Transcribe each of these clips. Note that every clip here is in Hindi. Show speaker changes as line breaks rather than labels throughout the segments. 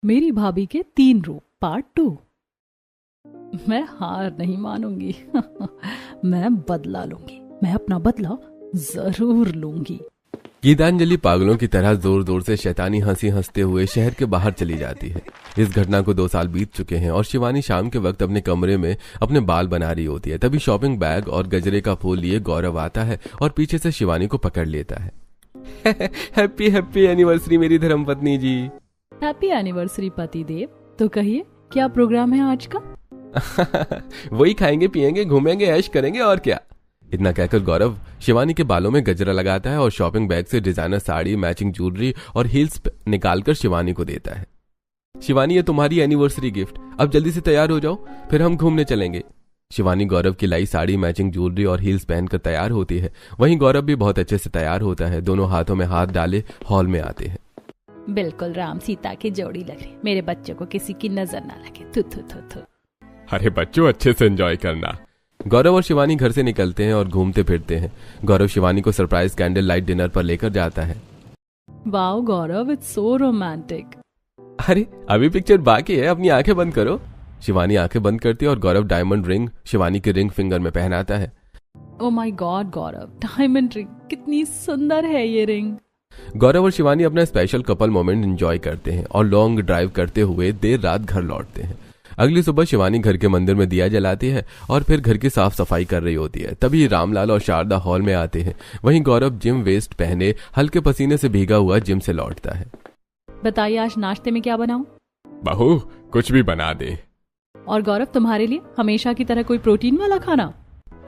मेरी भाभी के 3 रूप पार्ट 2। मैं हार नहीं मानूंगी। मैं बदला लूंगी, मैं अपना बदला जरूर लूंगी।
गीतांजलि पागलों की तरह जोर जोर से शैतानी हंसी हंसते हुए शहर के बाहर चली जाती है। इस घटना को 2 साल बीत चुके हैं और शिवानी शाम के वक्त अपने कमरे में अपने बाल बना रही होती है। तभी शॉपिंग बैग और गजरे का फूल लिए गौरव आता है और पीछे से शिवानी को पकड़ लेता है। हैप्पी हैप्पी एनिवर्सरी मेरी धर्मपत्नी जी।
हैप्पी एनिवर्सरी पति देव। तो कहिए क्या प्रोग्राम है आज का?
वही खाएंगे पिएंगे घूमेंगे ऐश करेंगे और क्या। इतना कहकर गौरव शिवानी के बालों में गजरा लगाता है और शॉपिंग बैग से डिजाइनर साड़ी, मैचिंग ज्वेलरी और हील्स निकालकर शिवानी को देता है। शिवानी ये तुम्हारी एनिवर्सरी गिफ्ट, अब जल्दी से तैयार हो जाओ फिर हम घूमने चलेंगे। शिवानी गौरव की लाई साड़ी, मैचिंग ज्वेलरी और हील्स पहनकर तैयार होती है। वहीं गौरव भी बहुत अच्छे से तैयार होता है। दोनों हाथों में हाथ डाले हॉल में आते हैं।
बिल्कुल राम सीता की जोड़ी लग रही, मेरे बच्चों को किसी की नजर ना लगे। थु थु थु थु।
अरे बच्चों अच्छे से एंजॉय करना। गौरव और शिवानी घर से निकलते हैं और घूमते फिरते हैं। गौरव शिवानी को सरप्राइज कैंडल लाइट डिनर पर लेकर जाता है।
Wow Gaurav, it's so romantic.
अरे अभी पिक्चर बाकी है, अपनी आंखें बंद करो। शिवानी आंखें बंद करती है और गौरव डायमंड रिंग शिवानी की रिंग फिंगर में पहनाता है।
Oh my God Gaurav, diamond ring, कितनी सुंदर है ये रिंग।
गौरव और शिवानी अपना स्पेशल कपल मोमेंट एंजॉय करते हैं और लॉन्ग ड्राइव करते हुए देर रात घर लौटते हैं। अगली सुबह शिवानी घर के मंदिर में दिया जलाती है और फिर घर की साफ सफाई कर रही होती है। तभी रामलाल और शारदा हॉल में आते हैं। वहीं गौरव जिम वेस्ट पहने हल्के पसीने से भीगा हुआ जिम से लौटता है।
बताइए आज नाश्ते में क्या बनाऊं?
बहू कुछ भी बना दे।
और गौरव तुम्हारे लिए हमेशा की तरह कोई प्रोटीन वाला खाना?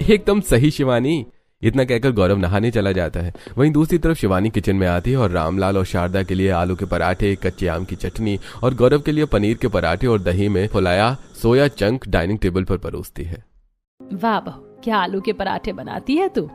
एकदम सही शिवानी। इतना कहकर गौरव नहाने चला जाता है। वहीं दूसरी तरफ शिवानी किचन में आती है और रामलाल और शारदा के लिए आलू के पराठे, कच्चे आम की चटनी और गौरव के लिए पनीर के पराठे और दही में फुलाया सोया चंक डाइनिंग टेबल पर परोसती है।
वाह बहू, क्या आलू के पराठे बनाती है तू।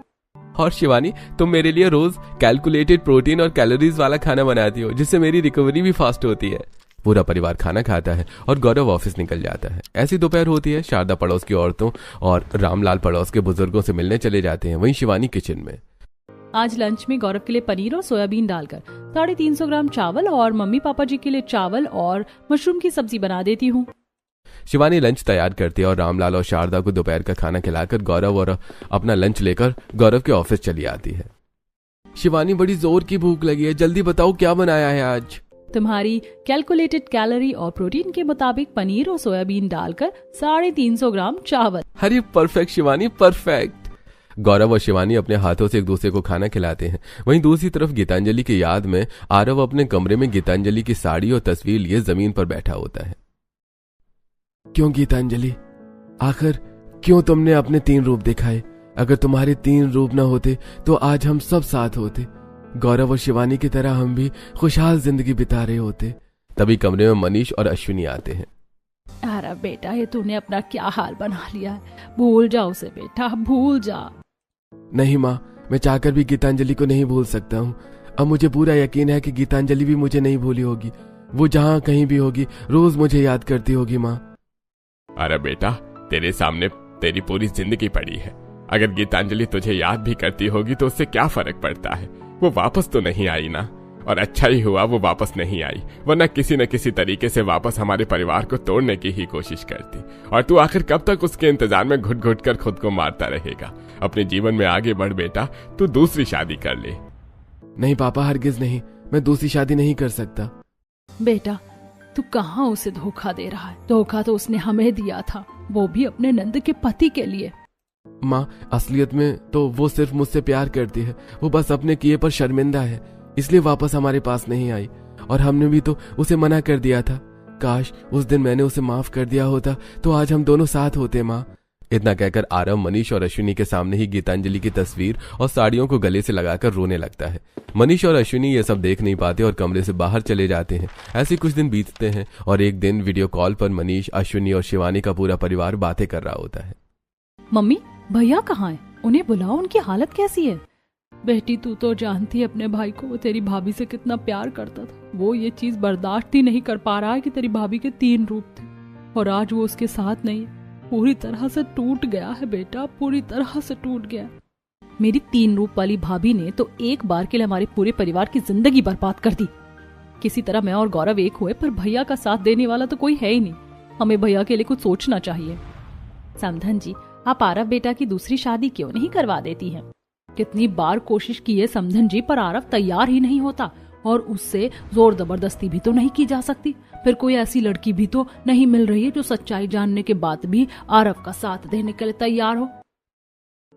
और शिवानी तुम मेरे लिए रोज कैलकुलेटेड प्रोटीन और कैलोरीज वाला खाना बनाती हो जिससे मेरी रिकवरी भी फास्ट होती है। पूरा परिवार खाना खाता है और गौरव ऑफिस निकल जाता है। ऐसी दोपहर होती है। शारदा पड़ोस की औरतों और रामलाल पड़ोस के बुजुर्गों से मिलने चले जाते हैं। वहीं शिवानी किचन में
आज लंच में गौरव के लिए पनीर और सोयाबीन डालकर 350 ग्राम चावल और मम्मी पापा जी के लिए चावल और मशरूम की सब्जी बना देती हूँ।
शिवानी लंच तैयार करती है और रामलाल और शारदा को दोपहर का खाना खिलाकर गौरव और अपना लंच लेकर गौरव के ऑफिस चली आती है। शिवानी बड़ी जोर की भूख लगी है, जल्दी बताओ क्या बनाया है आज।
तुम्हारी कैलकुलेटेड कैलोरी और प्रोटीन के मुताबिक पनीर और सोयाबीन डालकर 350 ग्राम चावल।
अरे परफेक्ट शिवानी परफेक्ट। गौरव और शिवानी अपने हाथों से एक दूसरे को खाना खिलाते हैं। वहीं दूसरी तरफ गीतांजलि की याद में आरव अपने कमरे में गीतांजलि की साड़ी और तस्वीर लिए जमीन पर बैठा होता है। क्यों गीतांजलि, आखिर क्यों तुमने अपने 3 रूप दिखाए? अगर तुम्हारे 3 रूप न होते तो आज हम सब साथ होते। गौरव और शिवानी की तरह हम भी खुशहाल जिंदगी बिता रहे होते। तभी कमरे में मनीष और अश्विनी आते हैं।
अरे बेटा, ये तूने अपना क्या हाल बना लिया है। भूल जा उसे बेटा, भूल जा।
नहीं माँ, मैं चाहकर भी गीतांजलि को नहीं भूल सकता हूँ। अब मुझे पूरा यकीन है कि गीतांजलि भी मुझे नहीं भूली होगी। वो जहाँ कहीं भी होगी रोज मुझे याद करती होगी माँ।
अरे बेटा, तेरे सामने तेरी पूरी जिंदगी पड़ी है। अगर गीतांजलि तुझे याद भी करती होगी तो उससे क्या फर्क पड़ता है। वो वापस तो नहीं आई ना, और अच्छा ही हुआ वो वापस नहीं आई, वरना किसी न किसी तरीके से वापस हमारे परिवार को तोड़ने की ही कोशिश करती। और तू आखिर कब तक उसके इंतजार में घुट घुट कर खुद को मारता रहेगा। अपने जीवन में आगे बढ़ बेटा, तू दूसरी शादी कर ले।
नहीं पापा, हरगिज नहीं, मैं दूसरी शादी नहीं कर सकता।
बेटा तू कहाँ उसे धोखा दे रहा है? धोखा तो उसने हमें दिया था, वो भी अपने नंद के पति के लिए।
माँ, असलियत में तो वो सिर्फ मुझसे प्यार करती है। वो बस अपने किए पर शर्मिंदा है, इसलिए वापस हमारे पास नहीं आई। और हमने भी तो उसे मना कर दिया था। काश उस दिन मैंने उसे माफ कर दिया होता तो आज हम दोनों साथ होते माँ। इतना कहकर आरव मनीष और अश्विनी के सामने ही गीतांजलि की तस्वीर और साड़ियों को गले से लगाकर रोने लगता है। मनीष और अश्विनी ये सब देख नहीं पाते और कमरे से बाहर चले जाते हैं। ऐसे कुछ दिन बीतते हैं और एक दिन वीडियो कॉल पर मनीष, अश्विनी और शिवानी का पूरा परिवार बातें कर रहा होता है।
मम्मी, भैया कहाँ हैं? उन्हें बुलाओ, उनकी हालत कैसी है? बेटी तू तो जानती है अपने भाई को, वो तेरी भाभी से कितना प्यार करता था। वो ये चीज बर्दाश्त ही नहीं कर पा रहा है कि तेरी भाभी के 3 रूप थे और आज वो उसके साथ नहीं है। पूरी तरह से टूट गया है बेटा, पूरी तरह से टूट गया। मेरी 3 रूप वाली भाभी ने तो एक बार के लिए हमारे पूरे परिवार की जिंदगी बर्बाद कर दी। किसी तरह मैं और गौरव एक हुए, पर भैया का साथ देने वाला तो कोई है ही नहीं। हमें भैया के लिए कुछ सोचना चाहिए।
समधन जी, आप आरव बेटा की दूसरी शादी क्यों नहीं करवा देती हैं?
कितनी बार कोशिश की है समधन जी, पर आरव तैयार ही नहीं होता, और उससे जोर जबरदस्ती भी तो नहीं की जा सकती। फिर कोई ऐसी लड़की भी तो नहीं मिल रही है जो सच्चाई जानने के बाद भी आरव का साथ देने के लिए तैयार हो।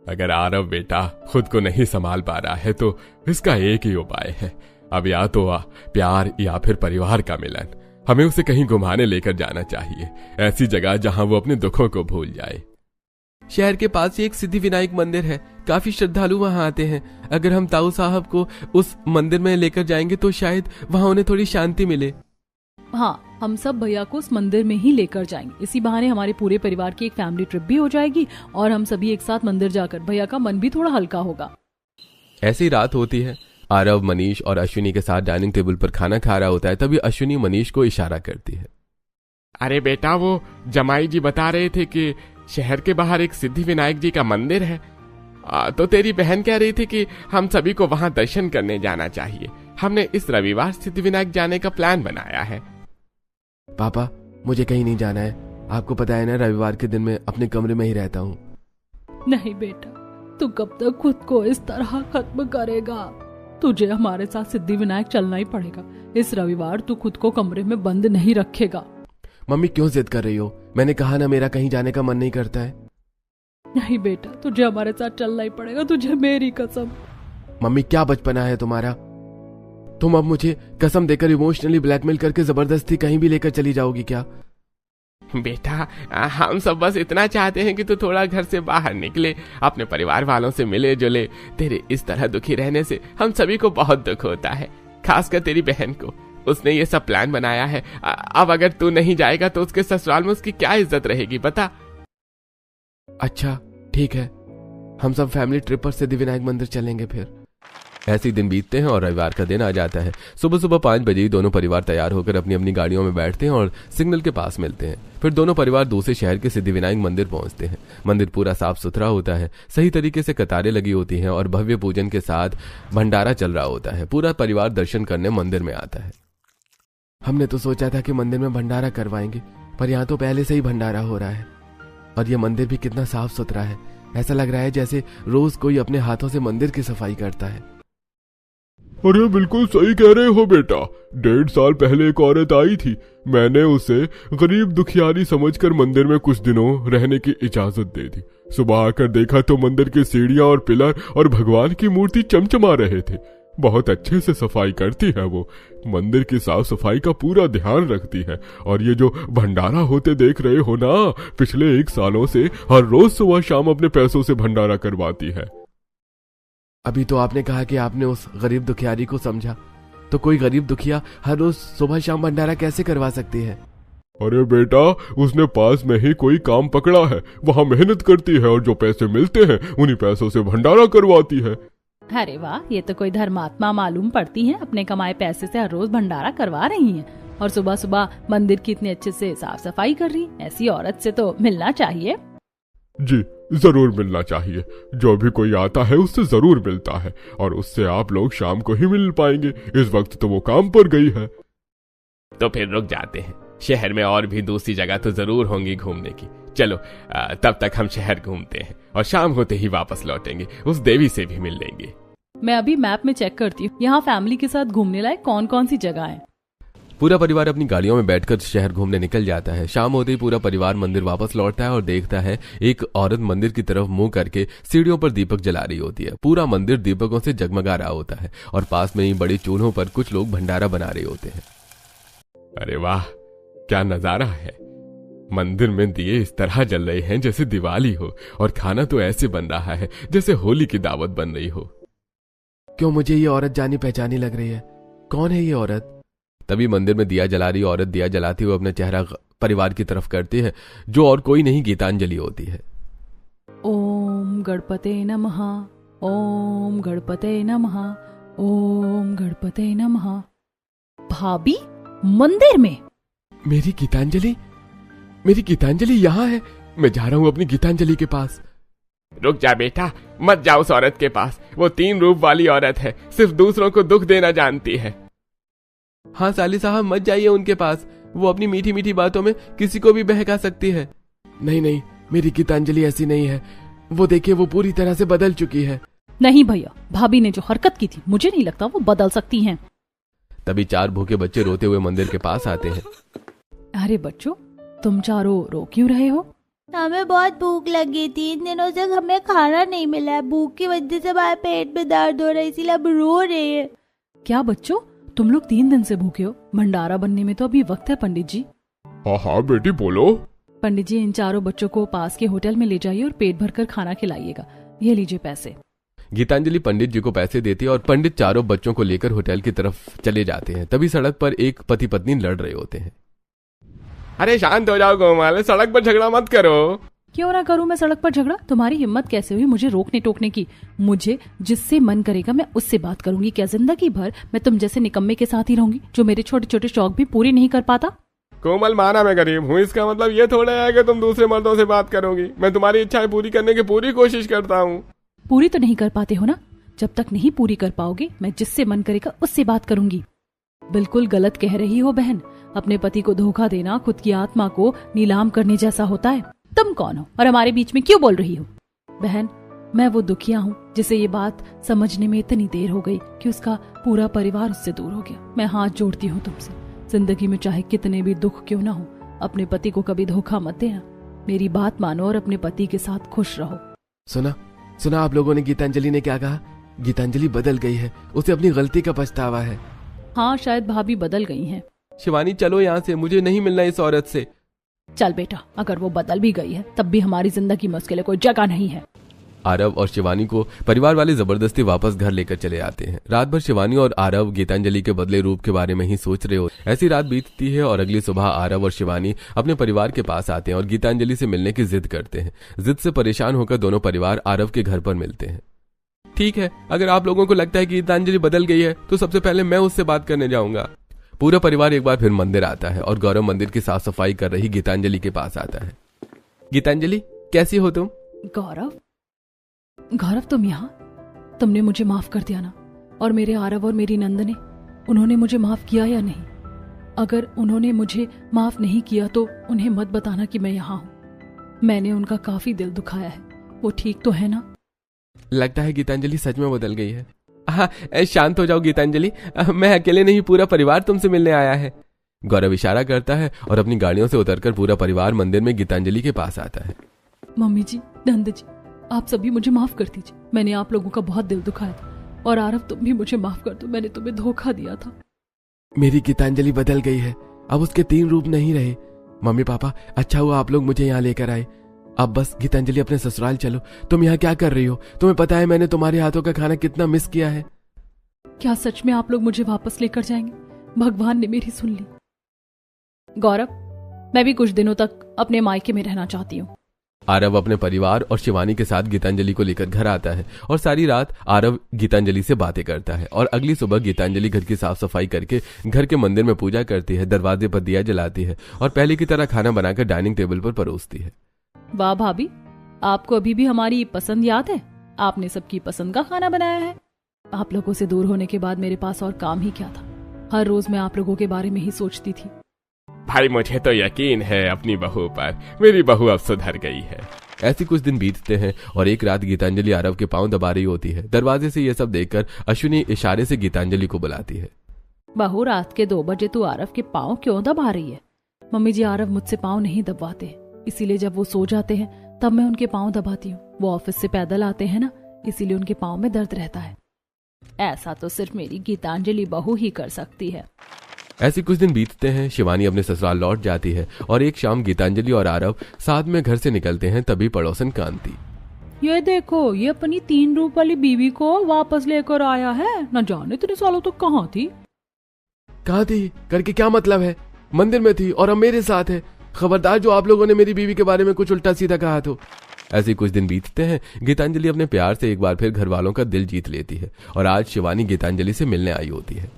अगर आरव बेटा खुद को नहीं संभाल पा रहा है तो इसका एक ही उपाय है। अब या तो प्यार या फिर परिवार का मिलन। हमें उसे कहीं घुमाने लेकर जाना चाहिए, ऐसी जगह जहां वो अपने दुखों को भूल जाए।
शहर के पास ही एक सिद्धि विनायक मंदिर है, काफी श्रद्धालु वहां आते हैं। अगर हम ताऊ साहब को उस मंदिर में लेकर जाएंगे तो शायद वहां उन्हें थोड़ी शांति मिले।
हाँ, हम सब भैया को उस मंदिर में ही लेकर जाएंगे। इसी बहाने हमारे पूरे परिवार की एक फैमिली ट्रिप भी हो जाएगी और हम सभी एक साथ मंदिर जाकर भैया का मन भी थोड़ा हल्का होगा।
ऐसी रात होती है। आरव, मनीष और अश्विनी के साथ डाइनिंग टेबल पर खाना खा रहा होता है। तभी अश्विनी मनीष को इशारा करती है।
अरे बेटा, वो जमाई जी बता रहे थे कि शहर के बाहर एक सिद्धि विनायक जी का मंदिर है, तो तेरी बहन कह रही थी कि हम सभी को वहां दर्शन करने जाना चाहिए। हमने इस रविवार सिद्धि विनायक जाने का प्लान बनाया है।
पापा, मुझे कहीं नहीं जाना है। आपको पता है ना, रविवार के दिन मैं अपने कमरे में ही रहता हूँ।
नहीं बेटा, तू कब तक खुद को इस तरह खत्म करेगा? तुझे हमारे साथ सिद्धि विनायक चलना ही पड़ेगा। इस रविवार तू खुद को कमरे में बंद नहीं रखेगा।
मम्मी क्यों जिद कर रही हो? मैंने कहा ना, मेरा कहीं जाने का मन नहीं करता है।
नहीं बेटा, तुझे हमारे साथ चलना ही पड़ेगा, तुझे मेरी कसम।
मम्मी, क्या बचपना है तुम्हारा? तुम अब मुझे कसम देकर इमोशनली ब्लैकमेल करके जबरदस्ती कहीं भी लेकर चली जाओगी क्या?
बेटा, हम सब बस इतना चाहते हैं कि तू थोड़ा घर से बाहर निकले, अपने परिवार वालों से मिले जुले। तेरे इस तरह दुखी रहने से हम सभी को बहुत दुख होता है, खासकर तेरी बहन को। उसने ये सब प्लान बनाया है। अब अगर तू नहीं जाएगा तो उसके ससुराल में उसकी क्या इज्जत रहेगी, बता।
अच्छा ठीक है, हम सब फैमिली ट्रिप पर सिद्धि विनायक मंदिर चलेंगे फिर। ऐसे दिन बीतते हैं और रविवार का दिन आ जाता है। सुबह सुबह 5 बजे दोनों परिवार तैयार होकर अपनी अपनी गाड़ियों में बैठते हैं और सिग्नल के पास मिलते हैं। फिर दोनों परिवार दूसरे शहर के सिद्धि विनायक मंदिर पहुंचते हैं। मंदिर पूरा साफ सुथरा होता है, सही तरीके से कतारें लगी होती हैं और भव्य पूजन के साथ भंडारा चल रहा होता है। पूरा परिवार दर्शन करने मंदिर में आता है। हमने तो सोचा था कि मंदिर में भंडारा करवाएंगे, पर यहाँ तो पहले से ही भंडारा हो रहा है। और ये मंदिर भी कितना साफ सुथरा है, ऐसा लग रहा है जैसे रोज कोई अपने हाथों से मंदिर की सफाई करता है।
अरे बिल्कुल सही कह रहे हो बेटा। 1.5 साल पहले एक औरत आई थी, मैंने उसे गरीब दुखियारी समझकर मंदिर में कुछ दिनों रहने की इजाजत दे दी। सुबह आकर देखा तो मंदिर की सीढ़ियां और पिलर और भगवान की मूर्ति चमचमा रहे थे। बहुत अच्छे से सफाई करती है वो, मंदिर की साफ सफाई का पूरा ध्यान रखती है। और ये जो भंडारा होते देख रहे हो ना, पिछले 1 सालों से हर रोज सुबह शाम अपने पैसों से भंडारा करवाती है।
अभी तो आपने कहा कि आपने उस गरीब दुखियारी को समझा, तो कोई गरीब दुखिया हर रोज सुबह शाम भंडारा कैसे करवा सकती है?
अरे बेटा, उसने पास में ही कोई काम पकड़ा है, वहाँ मेहनत करती है और जो पैसे मिलते हैं उन्हीं पैसों से भंडारा करवाती है।
अरे वाह, ये तो कोई धर्मात्मा मालूम पड़ती है। अपने कमाए पैसे से हर रोज भंडारा करवा रही हैं और सुबह सुबह मंदिर की इतने अच्छे से साफ सफाई कर रही। ऐसी औरत से तो मिलना चाहिए।
जी जरूर मिलना चाहिए। जो भी कोई आता है उससे जरूर मिलता है, और उससे आप लोग शाम को ही मिल पाएंगे। इस वक्त तो वो काम पर गई है। तो फिर रुक जाते हैं, शहर में और भी दूसरी जगह तो जरूर होंगी घूमने की। चलो तब तक हम शहर घूमते हैं और शाम होते ही वापस लौटेंगे, उस देवी से भी मिल लेंगे।
मैं अभी मैप में चेक करती हूँ, यहाँ फैमिली के साथ घूमने लायक कौन कौन सी जगह है।
पूरा परिवार अपनी गाड़ियों में बैठकर शहर घूमने निकल जाता है। शाम होते ही पूरा परिवार मंदिर वापस लौटता है और देखता है एक औरत मंदिर की तरफ मुंह करके सीढ़ियों पर दीपक जला रही होती है। पूरा मंदिर दीपकों से जगमगा रहा होता है और पास में ही बड़े चूल्हों पर कुछ लोग भंडारा बना रहे होते हैं।
अरे वाह, क्या नजारा है। मंदिर में दिए इस तरह जल रहे हैं जैसे दिवाली हो, और खाना तो ऐसे बन रहा है जैसे होली की दावत बन रही हो।
क्यों मुझे ये औरत जानी पहचानी लग रही है? कौन है ये औरत? तभी मंदिर में दिया जला रही औरत दिया जलाते हुए अपना चेहरा परिवार की तरफ करती है, जो और कोई नहीं गीतांजलि होती है।
ओम गणपते नमः, ओम गणपते नमः, ओम गणपते नमः।
भाभी, मंदिर में?
मेरी गीतांजलि यहाँ है। मैं जा रहा हूँ अपनी गीतांजलि के पास।
रुक जा बेटा, मत जाओ उस औरत के पास। वो 3 रूप वाली औरत है, सिर्फ दूसरों को दुख देना जानती है।
हाँ साली साहब, मत जाइए उनके पास, वो अपनी मीठी मीठी बातों में किसी को भी बहका सकती है। नहीं नहीं, मेरी गीतांजलि ऐसी नहीं है, वो देखिए वो पूरी तरह से बदल चुकी है।
नहीं भैया, भाभी ने जो हरकत की थी मुझे नहीं लगता वो बदल सकती हैं।
तभी 4 भूखे बच्चे रोते हुए मंदिर के पास आते हैं।
अरे बच्चों, तुम चारों रो क्यों रहे हो?
हमें बहुत भूख लगी थी, इन दिनों से हमें खाना नहीं मिला है, भूख की वजह से हमारे पेट में दर्द हो रहा है, इसीलिए अब रो रहे हैं।
क्या बच्चों, तुम लोग 3 दिन से भूखे हो? भंडारा बनने में तो अभी वक्त है पंडित जी।
हाँ हाँ बेटी बोलो।
पंडित जी, इन चारों बच्चों को पास के होटल में ले जाइए और पेट भरकर खाना खिलाइएगा। ये लीजिए पैसे।
गीतांजलि पंडित जी को पैसे देती है और पंडित चारों बच्चों को लेकर होटल की तरफ चले जाते हैं। तभी सड़क पर एक पति पत्नी लड़ रहे होते हैं।
अरे शांत हो जाओ गोमाले, सड़क पर झगड़ा मत करो।
क्यों ना करूं मैं सड़क पर झगड़ा? तुम्हारी हिम्मत कैसे हुई मुझे रोकने टोकने की? मुझे जिससे मन करेगा मैं उससे बात करूंगी। क्या जिंदगी भर मैं तुम जैसे निकम्मे के साथ ही रहूंगी जो मेरे छोटे छोटे शौक भी पूरे नहीं कर पाता?
कोमल, माना मैं गरीब हूँ, इसका मतलब ये थोड़ा है कि तुम दूसरे मर्दों से बात करोगी। मैं तुम्हारी इच्छाएं पूरी करने की पूरी कोशिश करता हूँ।
पूरी तो नहीं कर पाते हो ना? जब तक नहीं पूरी कर पाओगे मैं जिससे मन करेगा उससे बात करूंगी। बिल्कुल गलत कह रही हो बहन। अपने पति को धोखा देना खुद की आत्मा को नीलाम करने जैसा होता है। तुम कौन हो और हमारे बीच में क्यों बोल रही हो? बहन, मैं वो दुखिया हूँ जिसे ये बात समझने में इतनी देर हो गई कि उसका पूरा परिवार उससे दूर हो गया। मैं हाथ जोड़ती हूँ तुमसे, जिंदगी में चाहे कितने भी दुख क्यों ना हो, अपने पति को कभी धोखा मत देना। मेरी बात मानो और अपने पति के साथ खुश रहो।
सुना आप लोगों ने गीतांजलि ने क्या कहा? गीतांजलि बदल गई है, उसे अपनी गलती का पछतावा है।
हाँ, शायद भाभी बदल गई हैं।
शिवानी चलो यहाँ से, मुझे नहीं मिलना इस औरत से।
चल बेटा, अगर वो बदल भी गई है तब भी हमारी जिंदगी में उसके लिए कोई जगह नहीं है।
आरव और शिवानी को परिवार वाले जबरदस्ती वापस घर लेकर चले आते हैं। रात भर शिवानी और आरव गीतांजलि के बदले रूप के बारे में ही सोच रहे हो। ऐसी रात बीतती है और अगली सुबह आरव और शिवानी अपने परिवार के पास आते हैं और गीतांजलि से मिलने की जिद करते हैं। जिद से परेशान होकर दोनों परिवार आरव के घर पर मिलते हैं। ठीक है, अगर आप लोगों को लगता है कि गीतांजलि बदल गई है तो सबसे पहले मैं उससे बात करने जाऊंगा। पूरा परिवार एक बार फिर मंदिर आता है और गौरव मंदिर की साफ सफाई कर रही गीतांजलि के पास आता है। गीतांजलि, कैसी हो तुम?
गौरव, तुम यहाँ? तुमने मुझे माफ कर दिया ना? और मेरे आरव और मेरी नंद ने, उन्होंने मुझे माफ किया या नहीं? अगर उन्होंने मुझे माफ नहीं किया तो उन्हें मत बताना कि मैं यहाँ हूँ। मैंने उनका काफी दिल दुखाया है। वो ठीक तो है ना?
लगता है गीतांजलि सच में बदल गई है। हाँ, शांत हो जाओ गीतांजलि, मैं अकेले नहीं, पूरा परिवार तुमसे मिलने आया है। गौरव इशारा करता है और अपनी गाड़ियों से उतरकर पूरा परिवार मंदिर में गीतांजलि के पास आता है।
मम्मी जी, नंद जी, आप सभी मुझे माफ कर दीजिए। मैंने आप लोगों का बहुत दिल दुखाया था। और आरव, तुम भी मुझे माफ कर दो, मैंने तुम्हें धोखा दिया था।
मेरी गीतांजलि बदल गई है, अब उसके 3 रूप नहीं रहे। मम्मी पापा, अच्छा हुआ आप लोग मुझे यहाँ लेकर आए। अब बस गीतांजलि अपने ससुराल चलो। तुम यहाँ क्या कर रही हो? तुम्हें पता है मैंने तुम्हारे हाथों का खाना कितना मिस किया है।
क्या सच में आप लोग मुझे वापस लेकर जाएंगे? भगवान ने मेरी सुन ली। गौरव, मैं भी कुछ दिनों तक अपने मायके में रहना चाहती हूँ।
आरव अपने परिवार और शिवानी के साथ गीतांजलि को लेकर घर आता है और सारी रात आरव गीतांजलि से बातें करता है। और अगली सुबह गीतांजलि घर की साफ सफाई करके घर के मंदिर में पूजा करती है, दरवाजे पर दिया जलाती है और पहले की तरह खाना बनाकर डाइनिंग टेबल पर परोसती है।
वाह भाभी, आपको अभी भी हमारी पसंद याद है? आपने सबकी पसंद का खाना बनाया है। आप लोगों से दूर होने के बाद मेरे पास और काम ही क्या था? हर रोज मैं आप लोगों के बारे में ही सोचती थी।
भाई, मुझे तो यकीन है अपनी बहू पर, मेरी बहू अब सुधर गई है।
ऐसे कुछ दिन बीतते हैं और एक रात गीतांजलि आरव के पांव दबा रही होती है। दरवाजे से यह सब देखकर अश्विनी इशारे से गीतांजलि को बुलाती है।
बहू, रात के 2 बजे तू आरव के पाँव क्यों दबा रही है? मम्मी जी, आरव मुझसे पाँव नहीं दबाते, इसीलिए जब वो सो जाते हैं तब मैं उनके पाँव दबाती हूँ। वो ऑफिस से पैदल आते हैं ना, इसीलिए उनके पाँव में दर्द रहता है। ऐसा तो सिर्फ मेरी गीतांजलि बहू ही कर सकती है।
ऐसे कुछ दिन बीतते हैं। शिवानी अपने ससुराल लौट जाती है और एक शाम गीतांजलि और आरव साथ में घर से निकलते हैं। तभी पड़ोसन कांति,
ये देखो, ये अपनी 3 रूप वाली बीवी को वापस लेकर आया है। न जाने इतने सालों तक कहाँ थी
करके क्या मतलब है? मंदिर में थी और अब मेरे साथ है। खबरदार जो आप लोगों ने मेरी बीवी के बारे में कुछ उल्टा सीधा कहा तो। ऐसे कुछ दिन बीतते हैं। गीतांजलि अपने प्यार से एक बार फिर घर वालों का दिल जीत लेती है और आज शिवानी गीतांजलि से मिलने आई होती है।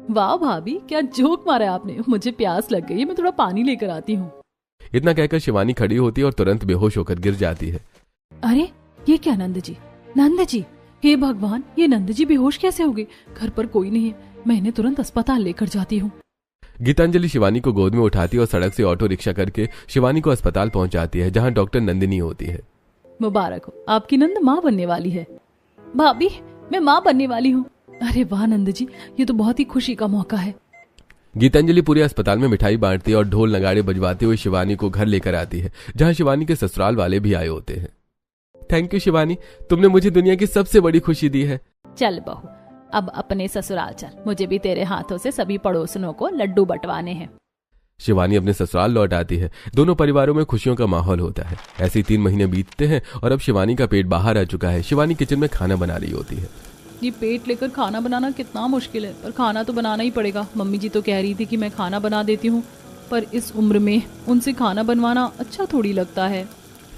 वाह भाभी, क्या जोक मारा है आपने। मुझे प्यास लग गई है, मैं थोड़ा पानी लेकर आती हूँ।
इतना कहकर शिवानी खड़ी होती है और तुरंत बेहोश होकर गिर जाती है।
अरे ये क्या नंद जी, हे भगवान, ये नंद जी बेहोश कैसे हो गए? घर पर कोई नहीं है, मैं इन्हें तुरंत अस्पताल लेकर जाती हूँ।
गीतांजलि शिवानी को गोद में उठाती है और सड़क से ऑटो रिक्शा करके शिवानी को अस्पताल पहुंचाती है, जहां डॉक्टर नंदिनी होती है।
मुबारक हो, आपकी नंद माँ बनने वाली है। भाभी, मैं माँ बनने वाली हूँ। अरे वाह नंद जी, ये तो बहुत ही खुशी का मौका है।
गीतांजलि पूरे अस्पताल में मिठाई बांटती है और ढोल नगाड़े बजवाते हुए शिवानी को घर लेकर आती है, जहां शिवानी के ससुराल वाले भी आए होते हैं। थैंक यू शिवानी, तुमने मुझे दुनिया की सबसे बड़ी खुशी दी है।
चल बहू, अब अपने ससुराल चल, मुझे भी तेरे हाथों से सभी पड़ोसनों को लड्डू बंटवाने हैं।
शिवानी अपने ससुराल लौट आती है। दोनों परिवारों में खुशियों का माहौल होता है। ऐसे 3 महीने बीतते हैं और अब शिवानी का पेट बाहर आ चुका है। शिवानी किचन में खाना बना रही होती है।
ये पेट लेकर खाना बनाना कितना मुश्किल है, पर खाना तो बनाना ही पड़ेगा। मम्मी जी तो कह रही थी कि मैं खाना बना देती हूँ, पर इस उम्र में उनसे खाना बनवाना अच्छा थोड़ी लगता है।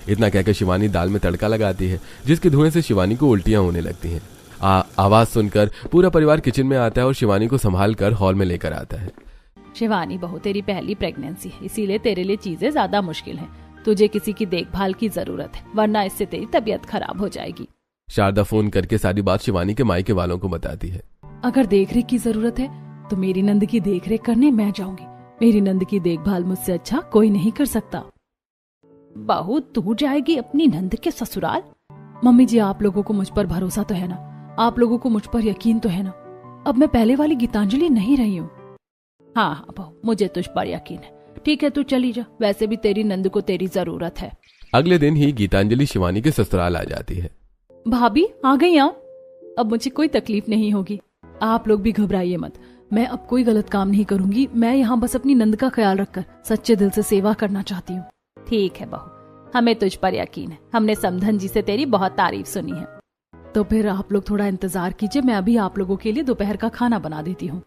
इतना कहकर शिवानी दाल में तड़का लगाती है, जिसके धुएं से शिवानी को उल्टियां होने लगती हैं। आवाज सुनकर पूरा परिवार किचन में आता है और शिवानी को संभाल कर हॉल में लेकर आता है।
शिवानी बहू, तेरी पहली प्रेगनेंसी है, इसीलिए तेरे लिए चीजें ज्यादा मुश्किल हैं। तुझे किसी की देखभाल की जरूरत है, वरना इससे तेरी तबीयत खराब हो जाएगी।
शारदा फोन करके सारी बात शिवानी के मायके वालों को बताती है।
अगर देखरेख की जरूरत है तो मेरी नंद की देखरेख करने मैं जाऊंगी। मेरी नंद की देखभाल मुझसे अच्छा कोई नहीं कर सकता।
बहू, तू जाएगी अपनी नंद के ससुराल?
मम्मी जी, आप लोगों को मुझ पर भरोसा तो है ना? आप लोगों को मुझ पर यकीन तो है ना? अब मैं पहले वाली गीतांजलि नहीं रही हूँ।
हाँ बहू, मुझे तुझ पर यकीन है। ठीक है, तू चली जा, वैसे भी तेरी नंद को तेरी जरूरत है।
अगले दिन ही गीतांजलि शिवानी के ससुराल आ जाती है।
भाभी आ गई आप? अब मुझे कोई तकलीफ नहीं होगी। आप लोग भी घबराइए मत, मैं अब कोई गलत काम नहीं करूंगी। मैं यहाँ बस अपनी नंद का ख्याल रखकर सच्चे दिल से सेवा करना चाहती हूँ।
ठीक है बहू, हमें तुझ पर यकीन है। हमने समधन जी से तेरी बहुत तारीफ सुनी है।
तो फिर आप लोग थोड़ा इंतजार कीजिए, मैं अभी आप लोगों के लिए दोपहर का खाना बना देती हूँ।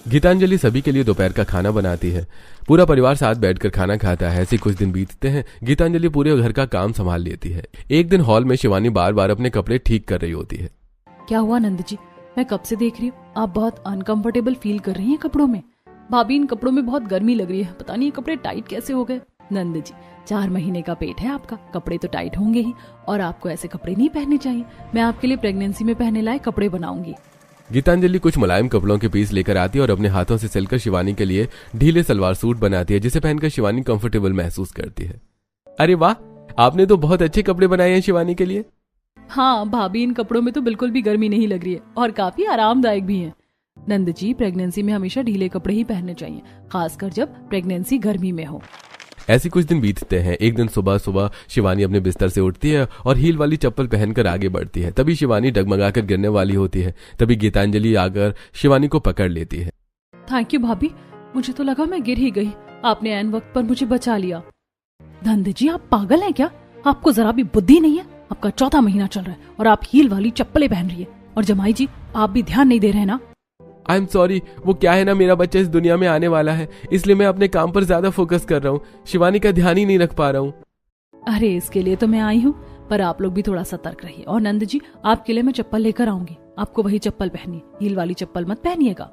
गीतांजलि सभी के लिए दोपहर का खाना बनाती है। पूरा परिवार साथ बैठकर खाना खाता है। ऐसे कुछ दिन बीतते हैं। गीतांजलि पूरे घर का काम संभाल लेती है। एक दिन हॉल में शिवानी बार बार अपने कपड़े ठीक कर रही होती है।
क्या हुआ नंद जी? मैं कब से देख रही हूँ आप बहुत अनकंफर्टेबल फील कर रही हैं कपड़ों में। भाभी, इन कपड़ों में बहुत गर्मी लग रही है, पता नहीं ये कपड़े टाइट कैसे हो गए। नंद जी, 4 महीने का पेट है आपका, कपड़े तो टाइट होंगे ही, और आपको ऐसे कपड़े नहीं पहनने चाहिए। मैं आपके लिए प्रेगनेंसी में पहनने लायक कपड़े बनाऊंगी।
गीतांजलि कुछ मुलायम कपड़ों के पीस लेकर आती है और अपने हाथों से सिलकर शिवानी के लिए ढीले सलवार सूट बनाती है, जिसे पहनकर शिवानी कंफर्टेबल महसूस करती है। अरे वाह, आपने तो बहुत अच्छे कपड़े बनाए हैं शिवानी के लिए।
हाँ भाभी, इन कपड़ों में तो बिल्कुल भी गर्मी नहीं लग रही है और काफी आरामदायक भी है। नंद जी, प्रेगनेंसी में हमेशा ढीले कपड़े ही पहनने चाहिए, खासकर जब प्रेगनेंसी गर्मी में हो।
ऐसे कुछ दिन बीतते हैं। एक दिन सुबह सुबह शिवानी अपने बिस्तर से उठती है और हील वाली चप्पल पहनकर आगे बढ़ती है। तभी शिवानी डगमगाकर गिरने वाली होती है। तभी गीतांजलि आकर शिवानी को पकड़ लेती है।
थैंक यू भाभी, मुझे तो लगा मैं गिर ही गई, आपने ऐन वक्त पर मुझे बचा लिया। नंद जी, आप पागल हैं क्या? आपको जरा भी बुद्धि नहीं है? आपका 4था महीना चल रहा है और आप हील वाली चप्पलें पहन रही है। और जमाई जी, आप भी ध्यान नहीं दे रहे ना?
आई एम सॉरी, वो क्या है ना, मेरा बच्चा इस दुनिया में आने वाला है, इसलिए मैं अपने काम पर ज्यादा फोकस कर रहा हूँ। शिवानी का ध्यान ही नहीं रख पा रहा हूँ।
अरे इसके लिए तो मैं आई हूँ, पर आप लोग भी थोड़ा सतर्क रहिए। और नंद जी, आपके लिए मैं चप्पल लेकर आऊंगी, आपको वही चप्पल पहनिए, हील वाली चप्पल मत पहनिएगा।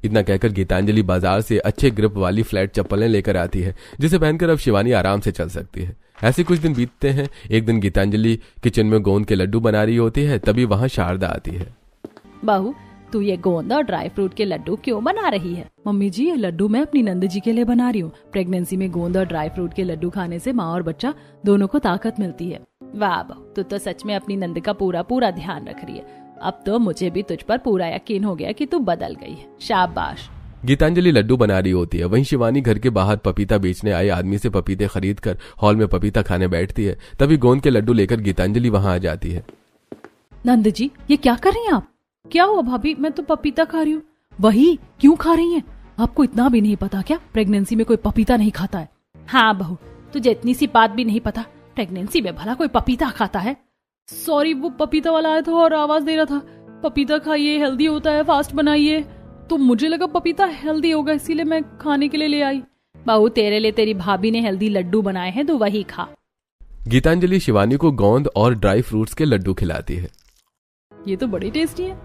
इतना कहकर गीतांजलि बाजार से अच्छे ग्रिप वाली फ्लैट चप्पलें लेकर आती है, जिसे पहनकर अब शिवानी आराम से चल सकती है। ऐसे कुछ दिन बीतते हैं। एक दिन गीतांजलि किचन में गोंद के लड्डू बना रही होती है। तभी वहाँ शारदा आती है।
बहू, तू ये गोंद और ड्राई फ्रूट के लड्डू क्यों बना रही है?
मम्मी जी, ये लड्डू मैं अपनी नंद जी के लिए बना रही हूँ। प्रेगनेंसी में गोंद और ड्राई फ्रूट के लड्डू खाने से माँ और बच्चा दोनों को ताकत मिलती है।
वाह बहू, तू तो सच में अपनी नंद का पूरा पूरा ध्यान रख रही है। अब तो मुझे भी तुझ पर पूरा यकीन हो गया कि तू बदल गई है। शाबाश।
गीतांजलि लड्डू बना रही होती है। वहीं शिवानी घर के बाहर पपीता बेचने आए आदमी से पपीते खरीद कर हॉल में पपीता खाने बैठती है। तभी गोंद के लड्डू लेकर गीतांजलि वहां आ जाती है।
नंद जी, ये क्या कर रही हैं आप? क्या हुआ भाभी, मैं तो पपीता खा रही हूँ। वही, क्यों खा रही हैं? आपको इतना भी नहीं पता क्या, प्रेगनेंसी में कोई पपीता नहीं खाता है?
हाँ बहू, तुझे इतनी सी बात भी नहीं पता, प्रेगनेंसी में भला कोई पपीता खाता है?
सॉरी, वो पपीता वाला आया था और आवाज दे रहा था, पपीता खाइए, हेल्दी होता है, फास्ट बनाइए। तो मुझे लगा पपीता हेल्दी होगा, इसीलिए मैं खाने के लिए ले आई।
बहू, तेरे लिए तेरी भाभी ने हेल्दी लड्डू बनाए हैं, तो वही खा।
गीतांजलि शिवानी को गोंद और ड्राई फ्रूट्स के लड्डू खिलाती है।
ये तो बड़ी टेस्टी है,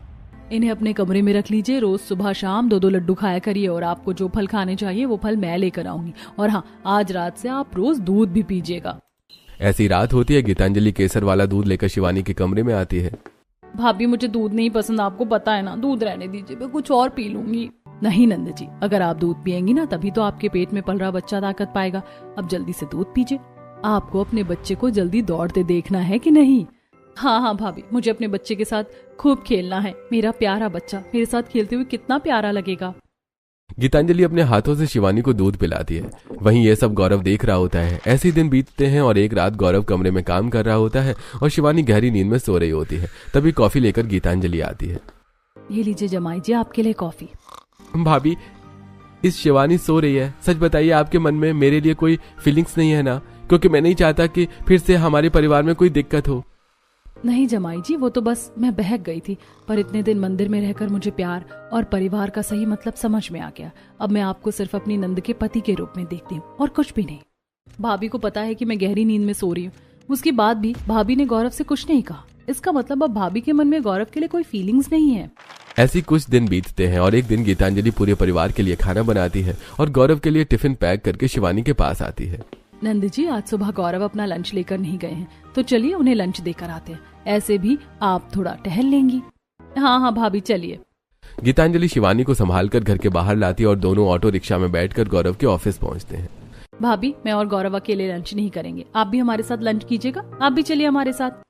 इन्हें अपने कमरे में रख लीजिए। रोज सुबह शाम 2-2 लड्डू खाया करिए और आपको जो फल खाने चाहिए वो फल मैं लेकर आऊंगी। और हाँ, आज रात से आप रोज दूध भी पीजिएगा।
ऐसी रात होती है। गीतांजलि केसर वाला दूध लेकर शिवानी के कमरे में आती है।
भाभी मुझे दूध नहीं पसंद, आपको पता है ना, दूध रहने दीजिए, मैं कुछ और पी लूंगी।
नहीं नंद जी, अगर आप दूध पिएंगी ना तभी तो आपके पेट में पल रहा बच्चा ताकत पाएगा। अब जल्दी से दूध पीजिए। आपको अपने बच्चे को जल्दी दौड़ते देखना है कि नहीं?
हाँ हाँ भाभी, मुझे अपने बच्चे के साथ खूब खेलना है। मेरा प्यारा बच्चा मेरे साथ खेलते हुए कितना प्यारा लगेगा।
गीतांजलि अपने हाथों से शिवानी को दूध पिलाती है। वहीं ये सब गौरव देख रहा होता है। ऐसे ही दिन बीतते हैं और एक रात गौरव कमरे में काम कर रहा होता है और शिवानी गहरी नींद में सो रही होती है। तभी कॉफी लेकर गीतांजलि आती है।
ये लीजिए जमाई जी, आपके लिए कॉफी।
भाभी, इस शिवानी सो रही है, सच बताइए आपके मन में मेरे लिए कोई फीलिंग्स नहीं है ना? क्योंकि मैं नहीं चाहता कि फिर से हमारे परिवार में कोई दिक्कत हो।
नहीं जमाई जी, वो तो बस मैं बहक गई थी, पर इतने दिन मंदिर में रहकर मुझे प्यार और परिवार का सही मतलब समझ में आ गया। अब मैं आपको सिर्फ अपनी नंद के पति के रूप में देखती हूँ और कुछ भी नहीं।
भाभी को पता है कि मैं गहरी नींद में सो रही हूँ, उसके बाद भी भाभी ने गौरव से कुछ नहीं कहा। इसका मतलब अब भाभी के मन में गौरव के लिए कोई फीलिंग्स नहीं है।
ऐसी कुछ दिन बीतते हैं और एक दिन गीतांजलि पूरे परिवार के लिए खाना बनाती है और गौरव के लिए टिफिन पैक करके शिवानी के पास आती है।
नंद जी, आज सुबह गौरव अपना लंच लेकर नहीं गए हैं, तो चलिए उन्हें लंच देकर आते हैं। ऐसे भी आप थोड़ा टहल लेंगी। हाँ हाँ भाभी, चलिए।
गीतांजलि शिवानी को संभालकर घर के बाहर लाती है और दोनों ऑटो रिक्शा में बैठकर गौरव के ऑफिस पहुंचते हैं।
भाभी, मैं और गौरव अकेले लंच नहीं करेंगे, आप भी हमारे साथ लंच कीजिएगा। आप भी चलिए हमारे साथ।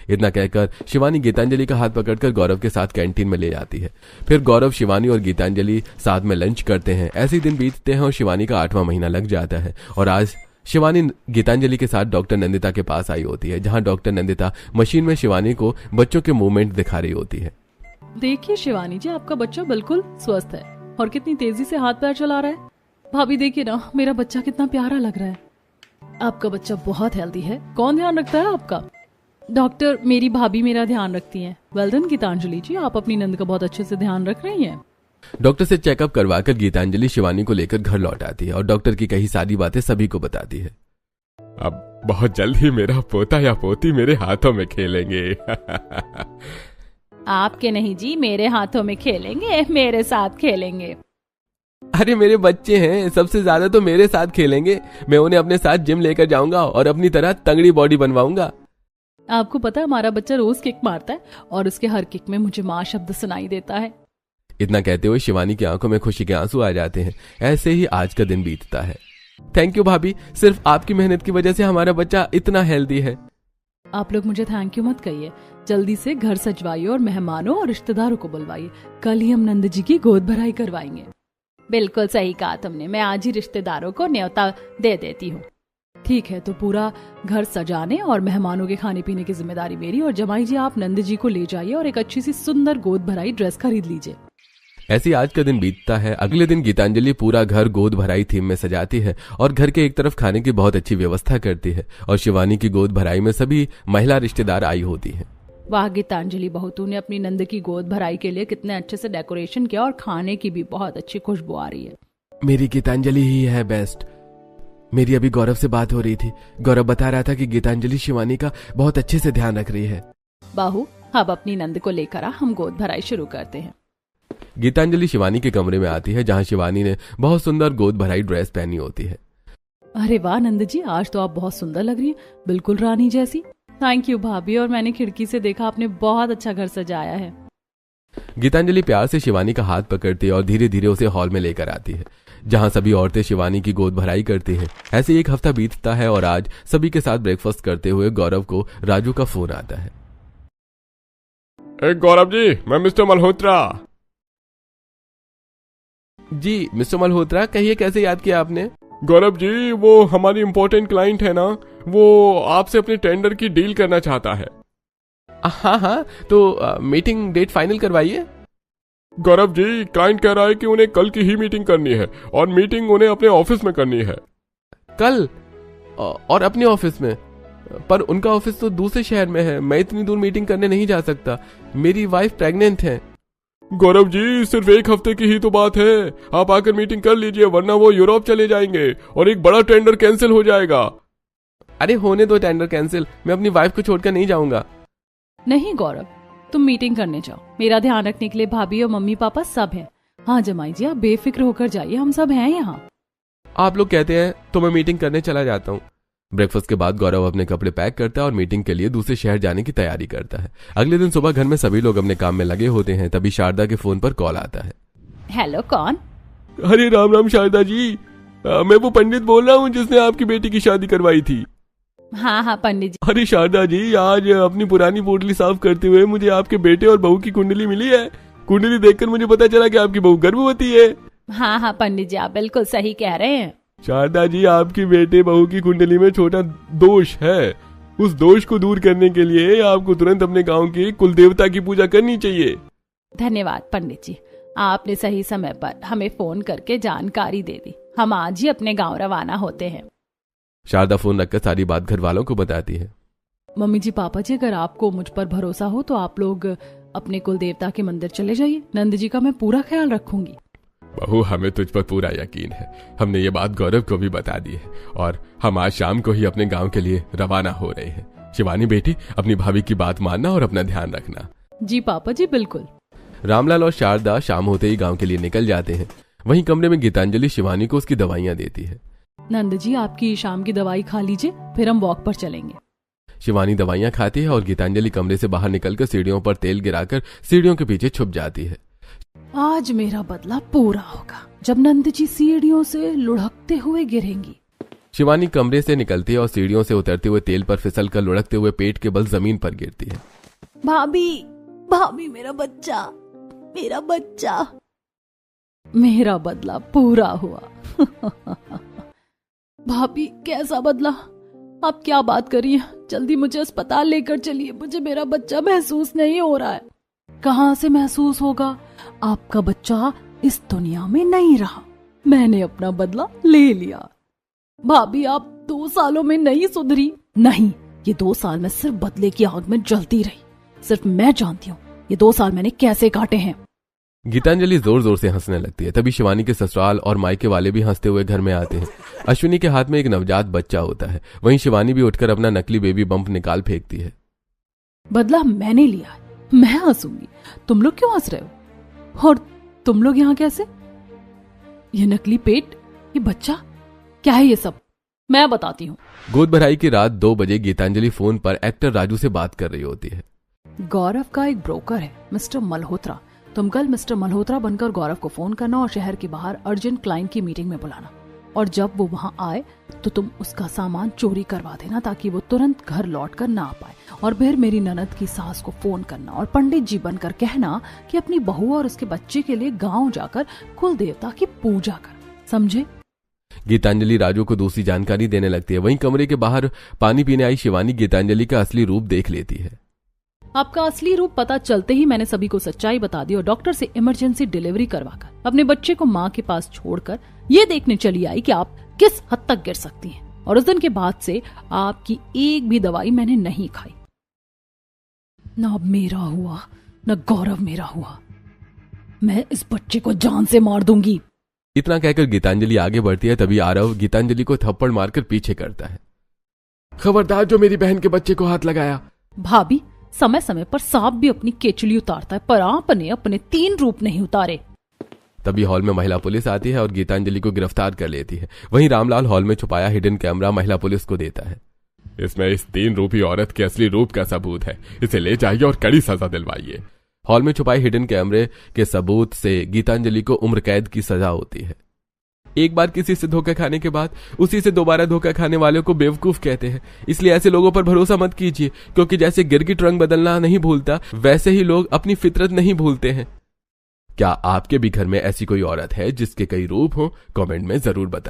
इतना कहकर शिवानी गीतांजलि का हाथ पकड़कर गौरव के साथ कैंटीन में ले जाती है। फिर गौरव, शिवानी और गीतांजलि साथ में लंच करते हैं। ऐसे दिन बीतते हैं और शिवानी का 8वां महीना लग जाता है और आज शिवानी गीतांजलि के साथ डॉक्टर नंदिता के पास आई होती है, जहां डॉक्टर नंदिता मशीन में शिवानी को बच्चों के मूवमेंट दिखा रही होती है।
देखिए शिवानी जी, आपका बच्चा बिल्कुल स्वस्थ है और कितनी तेजी से हाथ पैर चला रहा है। भाभी देखिए ना, मेरा बच्चा कितना प्यारा लग रहा है। आपका बच्चा बहुत हेल्दी है। कौन ध्यान रखता है आपका? डॉक्टर, मेरी भाभी मेरा ध्यान रखती हैं। वेल डन गीतांजलि जी, आप अपनी नंद का बहुत अच्छे से ध्यान रख रही हैं।
डॉक्टर से चेकअप करवाकर गीतांजलि शिवानी को लेकर घर लौट आती है और डॉक्टर की कही सारी बातें सभी को बताती है।
अब बहुत जल्द ही मेरा पोता या पोती मेरे हाथों में खेलेंगे।
आपके नहीं जी, मेरे हाथों में खेलेंगे, मेरे साथ खेलेंगे।
अरे मेरे बच्चे हैं, सबसे ज्यादा तो मेरे साथ खेलेंगे। मैं उन्हें अपने साथ जिम लेकर जाऊंगा और अपनी तरह तगड़ी बॉडी बनवाऊंगा।
आपको पता है, हमारा बच्चा रोज किक मारता है और उसके हर किक में मुझे माँ शब्द सुनाई देता है।
इतना कहते हुए शिवानी की आंखों में खुशी के आंसू आ जाते हैं। ऐसे ही आज का दिन बीतता है। थैंक यू भाभी, सिर्फ आपकी मेहनत की वजह से हमारा बच्चा इतना हेल्दी है।
आप लोग मुझे थैंक यू मत कहिए। जल्दी से घर सजवाइए और मेहमानों और रिश्तेदारों को बुलवाइए। कल ही हम नंद जी की गोद भराई करवाएंगे।
बिल्कुल सही कहा तुमने, मैं आज ही रिश्तेदारों को न्योता दे देती हूँ।
ठीक है, तो पूरा घर सजाने और मेहमानों के खाने पीने की जिम्मेदारी मेरी। और जमाई जी, आप नंद जी को ले जाइए और एक अच्छी सी सुंदर गोद भराई ड्रेस खरीद लीजिए।
ऐसे ही आज का दिन बीतता है। अगले दिन गीतांजलि पूरा घर गोद भराई थीम में सजाती है और घर के एक तरफ खाने की बहुत अच्छी व्यवस्था करती है और शिवानी की गोद भराई में सभी महिला रिश्तेदार आई होती हैं।
वाह गीतांजलि बहू, तूने अपनी नंद की गोद भराई के लिए कितने अच्छे से डेकोरेशन किया और खाने की भी बहुत अच्छी खुशबू आ रही है।
मेरी गीतांजलि ही है बेस्ट। मेरी अभी गौरव से बात हो रही थी। गौरव बता रहा था कि गीतांजलि शिवानी का बहुत अच्छे से ध्यान रख रही है।
बाहू, अब अपनी नंद को लेकर आ, हम गोद भराई शुरू करते हैं।
गीतांजलि शिवानी के कमरे में आती है, जहां शिवानी ने बहुत सुंदर गोद भराई ड्रेस पहनी होती है।
अरे वाह नंद जी, आज तो आप बहुत सुंदर लग रही है, बिल्कुल रानी जैसी। थैंक यू भाभी, और मैंने खिड़की से देखा आपने बहुत अच्छा घर सजाया है।
गीतांजलि प्यार से शिवानी का हाथ पकड़ती है और धीरे धीरे उसे हॉल में लेकर आती है, जहां सभी औरतें शिवानी की गोद भराई करती हैं। ऐसे एक हफ्ता बीतता है और आज सभी के साथ ब्रेकफास्ट करते हुए गौरव को राजू का फोन आता है।
गौरव जी, मैं मिस्टर मल्होत्रा।
जी मिस्टर मल्होत्रा, कहिए कैसे याद किया आपने?
गौरव जी, वो हमारी इम्पोर्टेंट क्लाइंट है ना, वो आपसे अपने टेंडर की डील करना चाहता है।
हाँ हाँ, तो मीटिंग डेट फाइनल करवाइए।
गौरव जी, क्लाइंट कह रहा है कि उन्हें कल की ही मीटिंग करनी है और मीटिंग उन्हें अपने ऑफिस में करनी है।
कल? और अपने ऑफिस में? पर उनका ऑफिस तो दूसरे शहर में है, मैं इतनी दूर मीटिंग करने नहीं जा सकता। मेरी वाइफ प्रेग्नेंट है।
गौरव जी, सिर्फ एक हफ्ते की ही तो बात है, आप आकर मीटिंग कर लीजिए, वरना वो यूरोप चले जाएंगे और एक बड़ा टेंडर कैंसिल हो जाएगा।
अरे होने दो टेंडर कैंसिल, मैं अपनी वाइफ को छोड़कर नहीं जाऊंगा।
नहीं गौरव, तुम मीटिंग करने जाओ, मेरा ध्यान रखने के लिए भाभी और मम्मी पापा सब हैं। हाँ जमाई जी, आप बेफिक्र होकर जाइए, हम सब हैं यहाँ।
आप लोग कहते हैं तो मैं मीटिंग करने चला जाता हूँ। ब्रेकफास्ट के बाद गौरव अपने कपड़े पैक करता है और मीटिंग के लिए दूसरे शहर जाने की तैयारी करता है। अगले दिन सुबह घर में सभी लोग अपने काम में लगे होते हैं, तभी शारदा के फोन पर कॉल आता है।
हेलो, कौन?
अरे राम राम शारदा जी, मैं वो पंडित बोल रहा हूँ जिसने आपकी बेटी की शादी करवाई थी।
हाँ पंडित जी।
अरे शारदा जी, आज अपनी पुरानी पोटली साफ करते हुए मुझे आपके बेटे और बहू की कुंडली मिली है। कुंडली देखकर मुझे पता चला कि आपकी बहू गर्भवती है।
हाँ पंडित जी, आप बिल्कुल सही कह रहे हैं।
शारदा जी, आपकी बेटे बहू की कुंडली में छोटा दोष है। उस दोष को दूर करने के लिए आपको तुरंत अपने गांव के कुल देवता की पूजा करनी चाहिए।
धन्यवाद पंडित जी, आपने सही समय पर हमें फोन करके जानकारी दे दी। हम आज ही अपने गांव रवाना होते हैं।
शारदा फोन रखकर सारी बात घर वालों को बताती है।
मम्मी जी, पापा जी, अगर आपको मुझ पर भरोसा हो तो आप लोग अपने कुल देवता के मंदिर चले जाइए। नंद जी का मैं पूरा ख्याल रखूंगी।
बहू, हमें तुझ पर पूरा यकीन है। हमने ये बात गौरव को भी बता दी है और हम आज शाम को ही अपने गांव के लिए रवाना हो रहे हैं। शिवानी बेटी, अपनी भाभी की बात मानना और अपना ध्यान रखना।
जी पापा जी, बिल्कुल।
रामलाल और शारदा शाम होते ही गांव के लिए निकल जाते हैं। वहीं कमरे में गीतांजलि शिवानी को उसकी दवाइयां देती है।
नंद जी, आपकी शाम की दवाई खा लीजिए, फिर हम वॉक पर चलेंगे।
शिवानी दवाइयां खाती है और गीतांजलि कमरे से बाहर निकलकर सीढ़ियों पर तेल गिराकर सीढ़ियों के पीछे छुप जाती है।
आज मेरा बदला पूरा होगा जब नंद जी सीढ़ियों से लुढ़कते हुए गिरेंगी।
शिवानी कमरे से निकलती है और सीढ़ियों से उतरते हुए तेल पर फिसलकर लुढ़कते हुए पेट के बल जमीन पर गिरती है।
भाभी, भाभी, मेरा बच्चा, मेरा बच्चा।
मेरा बदला पूरा हुआ। भाभी, कैसा बदला? आप क्या बात करिए? जल्दी मुझे अस्पताल लेकर चलिए। मुझे मेरा बच्चा महसूस नहीं हो रहा है। कहाँ से महसूस होगा? आपका बच्चा इस दुनिया में नहीं रहा। मैंने अपना बदला ले लिया। भाभी, आप 2 सालों में नहीं सुधरी। नहीं, ये 2 साल में सिर्फ बदले की आग में जलती रही। सिर्फ मैं जानती हूँ ये 2 साल मैंने कैसे काटे हैं।
गीतांजलि जोर जोर से हंसने लगती है। तभी शिवानी के ससुराल और मायके वाले भी हंसते हुए घर में आते हैं। अश्विनी के हाथ में एक नवजात बच्चा होता है। वहीं शिवानी भी उठकर अपना नकली बेबी बम्प निकाल फेंकती है।
बदला मैंने लिया है, मैं हंसूंगी। तुम लोग क्यों हंस रहे हो? और तुम लोग यहाँ कैसे? ये नकली पेट, ये बच्चा, क्या है ये सब? मैं बताती हूँ।
गोद भराई की रात 2 बजे गीतांजलि फोन पर एक्टर राजू से बात कर रही होती है।
गौरव का एक ब्रोकर है, मिस्टर मल्होत्रा। तुम कल मिस्टर मल्होत्रा बनकर गौरव को फोन करना और शहर के बाहर अर्जेंट क्लाइंट की मीटिंग में बुलाना। और जब वो वहां आए तो तुम उसका सामान चोरी करवा देना ताकि वो तुरंत घर लौट कर ना आ पाए। और फिर मेरी ननद की सास को फोन करना और पंडित जी बनकर कहना कि अपनी बहू और उसके बच्चे के लिए गांव जाकर कुल देवता की पूजा कर। समझे?
गीतांजलि राजू को दूसरी जानकारी देने लगती है। वहीं कमरे के बाहर पानी पीने आई शिवानी गीतांजलि का असली रूप देख लेती है।
आपका असली रूप पता चलते ही मैंने सभी को सच्चाई बता दी और डॉक्टर से इमरजेंसी डिलीवरी करवाकर अपने बच्चे को माँ के पास छोड़कर ये देखने चली आई कि आप किस हद तक गिर सकती हैं। और उस दिन के बाद से आपकी एक भी दवाई मैंने नहीं खाई। न अब मेरा हुआ, न गौरव मेरा हुआ। मैं इस बच्चे को जान से मार दूंगी।
इतना कहकर गीतांजलि आगे बढ़ती है। तभी आरव गीतांजलि को थप्पड़ मारकर पीछे करता है।
खबरदार जो मेरी बहन के बच्चे को हाथ लगाया।
भाभी, समय समय पर सांप भी अपनी केचुली उतारता है, पर आपने अपने 3 रूप नहीं उतारे।
तभी हॉल में महिला पुलिस आती है और गीतांजलि को गिरफ्तार कर लेती है। वहीं रामलाल हॉल में छुपाया हिडन कैमरा महिला पुलिस को देता है।
इसमें इस 3 रूपी औरत के असली रूप का सबूत है। इसे ले जाइए और कड़ी सजा दिलवाइए।
हॉल में छुपाए हिडन कैमरे के सबूत से गीतांजलि को उम्र कैद की सजा होती है। एक बार किसी से धोखा खाने के बाद उसी से दोबारा धोखा खाने वालों को बेवकूफ कहते हैं। इसलिए ऐसे लोगों पर भरोसा मत कीजिए, क्योंकि जैसे गिरगिट रंग बदलना नहीं भूलता, वैसे ही लोग अपनी फितरत नहीं भूलते हैं। क्या आपके भी घर में ऐसी कोई औरत है जिसके कई रूप हो? कमेंट में जरूर बताएं।